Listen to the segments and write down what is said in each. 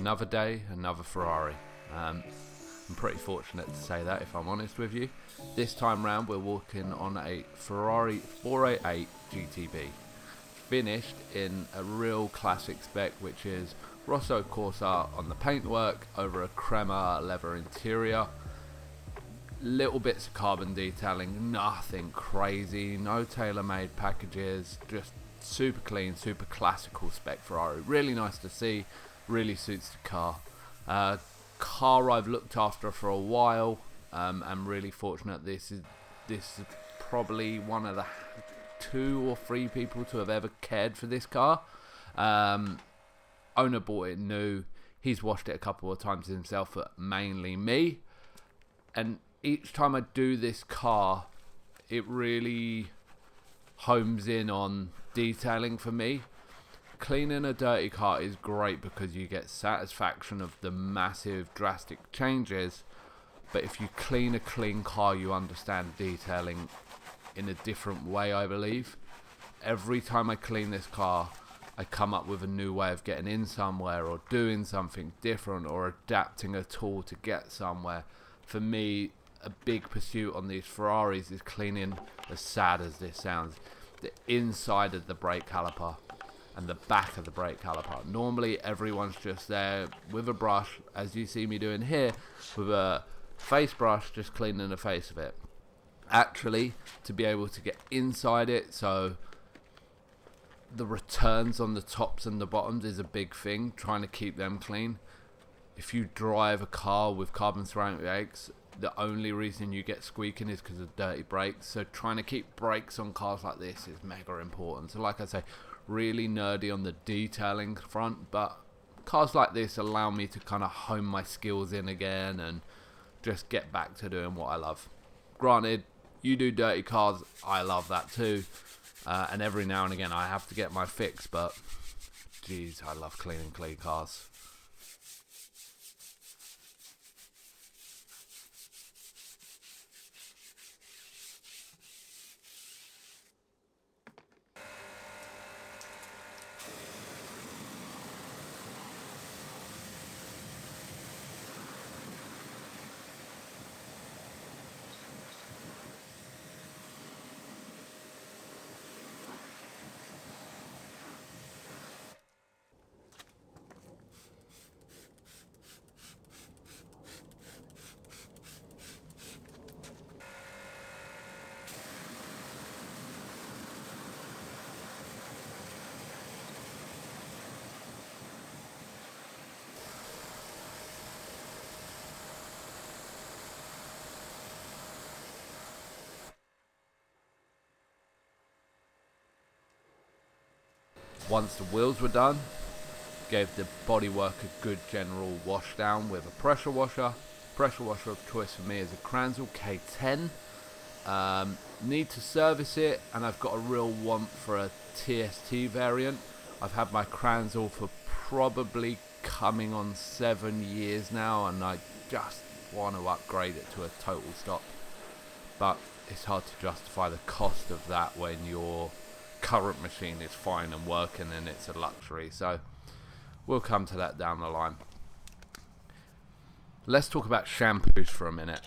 Another day, another Ferrari. I'm pretty fortunate to say that, if I'm honest with you. This time round we're walking on a Ferrari 488 GTB, finished in a real classic spec, which is Rosso Corsa on the paintwork over a crema leather interior. Little bits of carbon detailing, nothing crazy, no tailor-made packages, just super clean, super classical spec Ferrari. Really nice to see, really suits the car. Car I've looked after for a while. I'm really fortunate. This is probably one of the 2 or 3 people to have ever cared for this car. Owner bought it new. He's washed it a couple of times himself, but mainly me. And each time I do this car, it really homes in on detailing for me. Cleaning a dirty car is great because you get satisfaction of the massive drastic changes, but if you clean a clean car, you understand detailing in a different way, I believe. Every time I clean this car, I come up with a new way of getting in somewhere, or doing something different, or adapting a tool to get somewhere. For me, a big pursuit on these Ferraris is cleaning, as sad as this sounds, the inside of the brake caliper and the back of the brake caliper. Normally everyone's just there with a brush, as you see me doing here, with a face brush, just cleaning the face of it. Actually, to be able to get inside it, so the returns on the tops and the bottoms is a big thing, trying to keep them clean. If you drive a car with carbon ceramic brakes, the only reason you get squeaking is because of dirty brakes. So trying to keep brakes on cars like this is mega important. So like I say, really nerdy on the detailing front, but cars like this allow me to kind of hone my skills in again and just get back to doing what I love. Granted, you do dirty cars, I love that too. And every now and again I have to get my fix, but geez, I love cleaning clean cars. Once the wheels were done, gave the bodywork a good general wash down with a pressure washer. Pressure washer of choice for me is a Kranzel K10. Need to service it, and I've got a real want for a TST variant. I've had my Kranzel for probably coming on 7 years now, and I just want to upgrade it to a total stop. But it's hard to justify the cost of that when your current machine is fine and working and it's a luxury. So we'll come to that down the line. Let's talk about shampoos for a minute.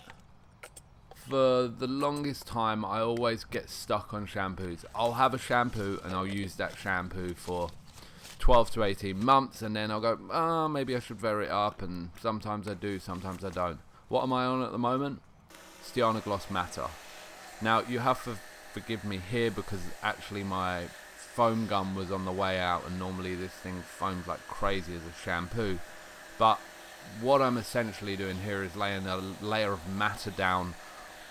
For the longest time I always get stuck on shampoos. I'll have a shampoo and I'll use that shampoo for 12 to 18 months, and then I'll go, maybe I should vary it up, and sometimes I do, sometimes I don't. What am I on at the moment? StjarnaGloss Matter. Now you have to forgive me here because actually my foam gun was on the way out, and normally this thing foams like crazy as a shampoo. But what I'm essentially doing here is laying a layer of matter down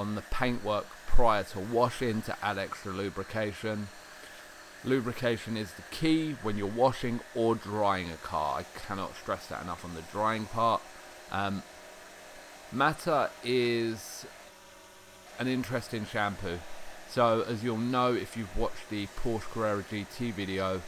on the paintwork prior to washing to add extra lubrication. Lubrication is the key when you're washing or drying a car. I cannot stress that enough on the drying part. Matter is an interesting shampoo. So as you'll know if you've watched the Porsche Carrera GT video,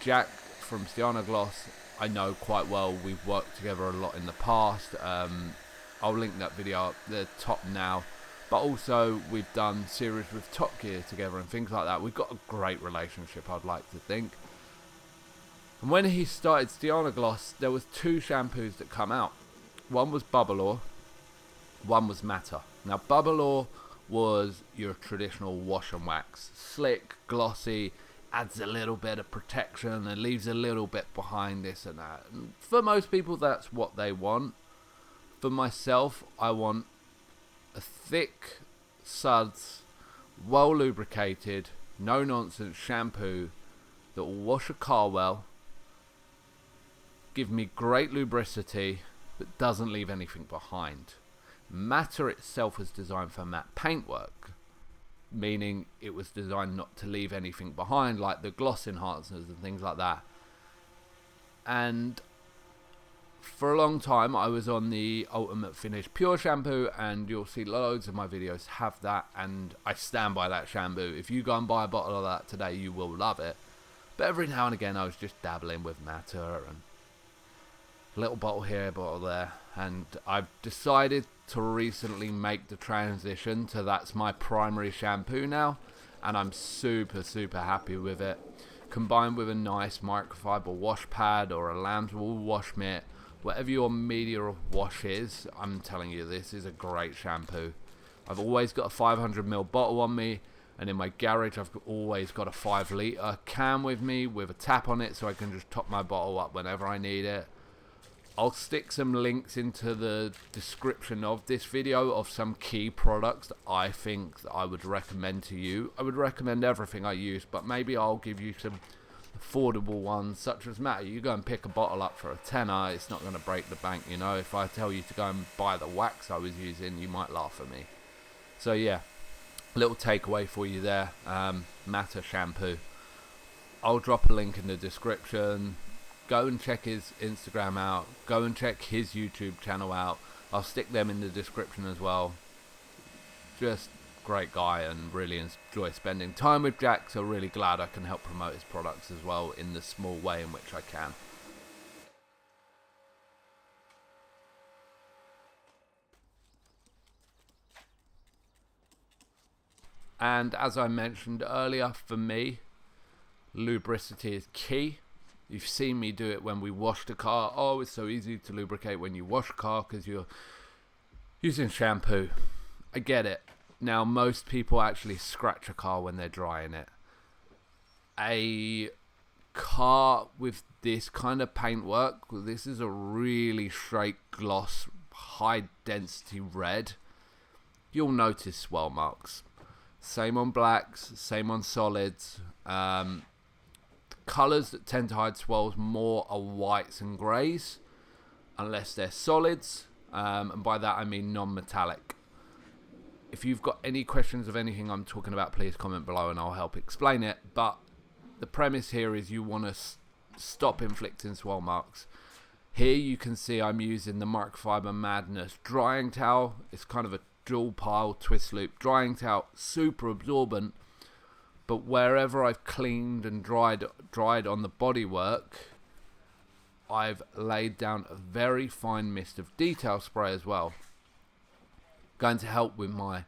Jack from StjarnaGloss I know quite well. We've worked together a lot in the past. I'll link that video up the top now. But also we've done series with Top Gear together and things like that. We've got a great relationship, I'd like to think. And when he started StjarnaGloss, there was 2 shampoos that come out. One was Bubble, one was Matter. Now Bubble was your traditional wash and wax. Slick, glossy, adds a little bit of protection and leaves a little bit behind, this and that. And for most people, that's what they want. For myself, I want a thick, suds, well lubricated, no nonsense shampoo that will wash a car well, give me great lubricity, but doesn't leave anything behind. Matter itself was designed for matte paintwork, meaning it was designed not to leave anything behind, like the gloss enhancers and things like that. And for a long time I was on the Ultimate Finish Pure shampoo, and you'll see loads of my videos have that, and I stand by that shampoo. If you go and buy a bottle of that today, you will love it. But every now and again I was just dabbling with Matter, and little bottle here, bottle there, and I've decided to recently make the transition to that's my primary shampoo now, and I'm super happy with it. Combined with a nice microfiber wash pad or a lamb's wool wash mitt, whatever your media of wash is, I'm telling you, this is a great shampoo. I've always got a 500ml bottle on me, and in my garage I've always got a 5 litre can with me with a tap on it, so I can just top my bottle up whenever I need it. I'll stick some links into the description of this video of some key products that I think that I would recommend to you. I would recommend everything I use, but maybe I'll give you some affordable ones such as Matter. You go and pick a bottle up for a tenner, it's not going to break the bank, you know. If I tell you to go and buy the wax I was using, you might laugh at me. So yeah, little takeaway for you there. Matter shampoo. I'll drop a link in the description. Go and check his Instagram out. Go and check his YouTube channel out. I'll stick them in the description as well. Just great guy, and really enjoy spending time with Jack, so really glad I can help promote his products as well in the small way in which I can. And as I mentioned earlier, for me, lubricity is key. You've seen me do it when we wash the car. Oh, it's so easy to lubricate when you wash a car because you're using shampoo. I get it. Now, most people actually scratch a car when they're drying it. A car with this kind of paintwork, this is a really straight gloss, high density red, you'll notice swell marks. Same on blacks, same on solids. Colours that tend to hide swells more are whites and greys, unless they're solids, and by that I mean non-metallic. If you've got any questions of anything I'm talking about, please comment below and I'll help explain it. But the premise here is you want to stop inflicting swell marks. Here you can see I'm using the Microfiber Madness drying towel. It's kind of a dual pile twist loop drying towel, super absorbent. But wherever I've cleaned and dried on the bodywork, I've laid down a very fine mist of detail spray as well. Going to help with my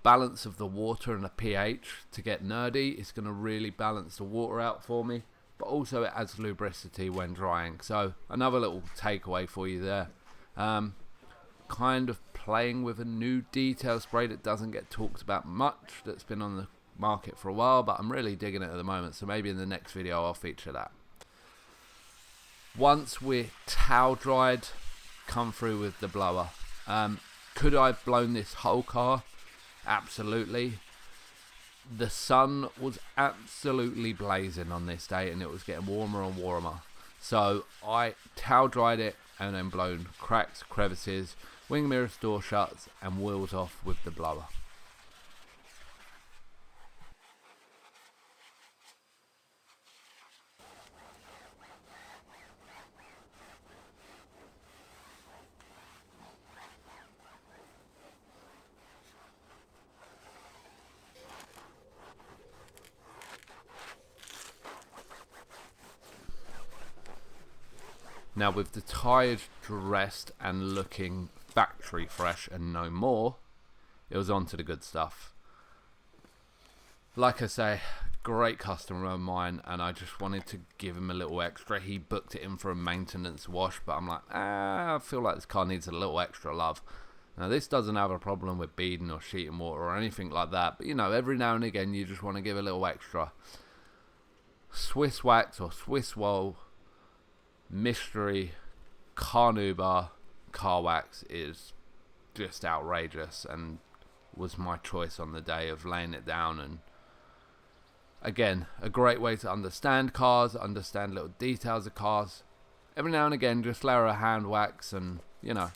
balance of the water and the pH. To get nerdy, it's going to really balance the water out for me. But also it adds lubricity when drying. So another little takeaway for you there. Kind of playing with a new detail spray that doesn't get talked about much, that's been on the market for a while, but I'm really digging it at the moment, so maybe in the next video I'll feature that. Once we're towel dried, come through with the blower. Could I have blown this whole car? Absolutely. The sun was absolutely blazing on this day, and it was getting warmer and warmer, so I towel dried it and then blown cracks, crevices, wing mirrors, door shuts and wheels off with the blower. Now, with the tyres dressed and looking factory fresh and no more, it was on to the good stuff. Like I say, great customer of mine, and I just wanted to give him a little extra. He booked it in for a maintenance wash, but I'm like, I feel like this car needs a little extra love. Now, this doesn't have a problem with beading or sheeting water or anything like that, but, you know, every now and again, you just want to give a little extra. Swiss wax or Swiss wool mystery carnauba car wax is just outrageous, and was my choice on the day of laying it down. And again, a great way to understand cars, understand little details of cars. Every now and again, just layer a hand wax, and, you know,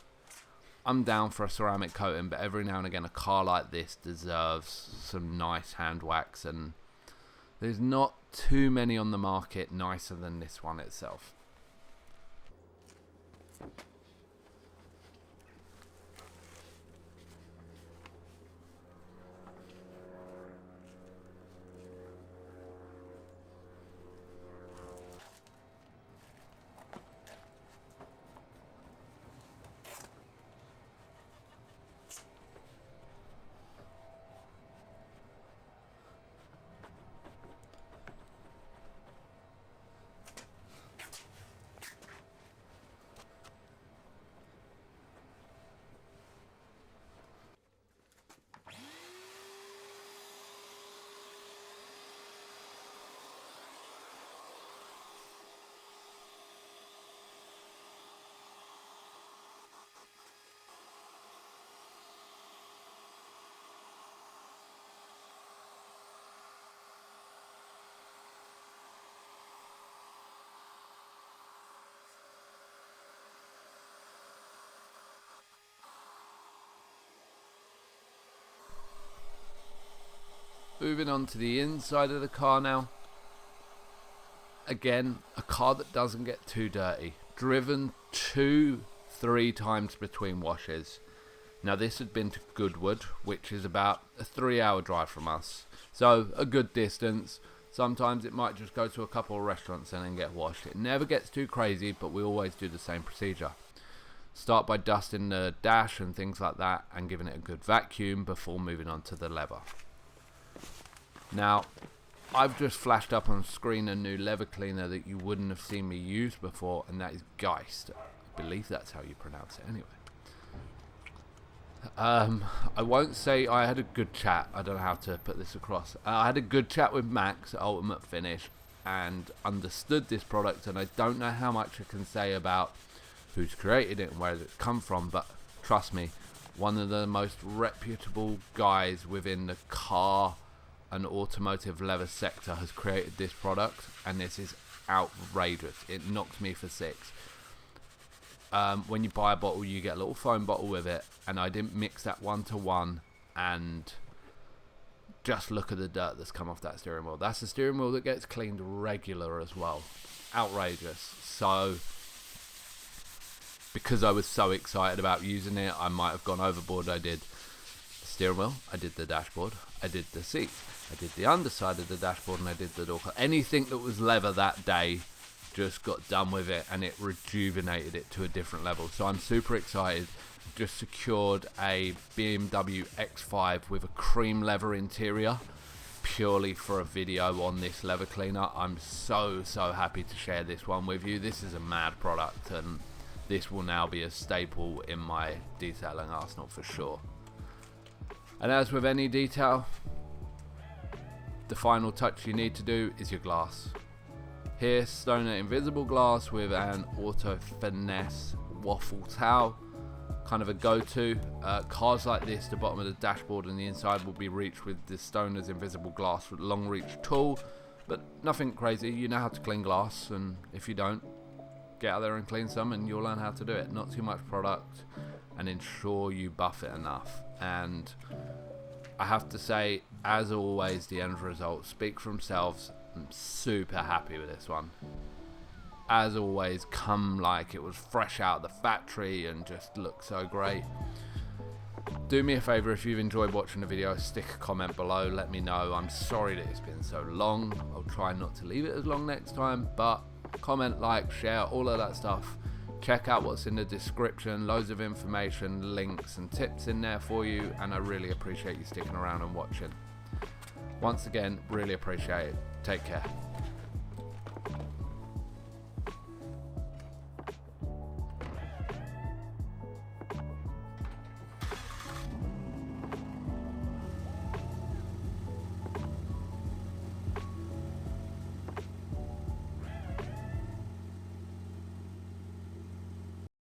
I'm down for a ceramic coating, but every now and again, a car like this deserves some nice hand wax, and there's not too many on the market nicer than this one itself. Moving on to the inside of the car now. Again, a car that doesn't get too dirty. Driven 2-3 times between washes. Now, this had been to Goodwood, which is about a 3-hour drive from us. So, a good distance. Sometimes it might just go to a couple of restaurants and then get washed. It never gets too crazy, but we always do the same procedure. Start by dusting the dash and things like that, and giving it a good vacuum before moving on to the leather. Now, I've just flashed up on screen a new leather cleaner that you wouldn't have seen me use before, and that is Geist. I believe that's how you pronounce it anyway. I won't say I had a good chat. I don't know how to put this across. I had a good chat with Max at Ultimate Finish and understood this product, and I don't know how much I can say about who's created it and where it's come from, but trust me, one of the most reputable guys within the car and automotive leather sector has created this product, and this is outrageous. It knocked me for 6. When you buy a bottle, you get a little foam bottle with it, and I didn't mix that 1-to-1, and just look at the dirt that's come off that steering wheel. That's a steering wheel that gets cleaned regular as well. Outrageous. So, because I was so excited about using it, I might have gone overboard. I did the steering wheel, I did the dashboard, I did the seats, I did the underside of the dashboard, and I did the door. Anything that was leather that day, just got done with it, and it rejuvenated it to a different level. So I'm super excited. Just secured a BMW X5 with a cream leather interior purely for a video on this leather cleaner. I'm so happy to share this one with you. This is a mad product, and this will now be a staple in my detailing arsenal for sure. And as with any detail, the final touch you need to do is your glass. Here, Stoner Invisible Glass with an Auto Finesse waffle towel, kind of a go-to. Cars like this, the bottom of the dashboard and the inside will be reached with the Stoner's Invisible Glass with long reach tool, but nothing crazy. You know how to clean glass, and if you don't, get out there and clean some and you'll learn how to do it. Not too much product, and ensure you buff it enough. And I have to say, as always, the end results speak for themselves. I'm super happy with this one. As always, come like it was fresh out of the factory and just looks so great. Do me a favour, if you've enjoyed watching the video, stick a comment below, let me know. I'm sorry that it's been so long. I'll try not to leave it as long next time, but comment, like, share, all of that stuff. Check out what's in the description, loads of information, links and tips in there for you, and I really appreciate you sticking around and watching. Once again, really appreciate it. Take care.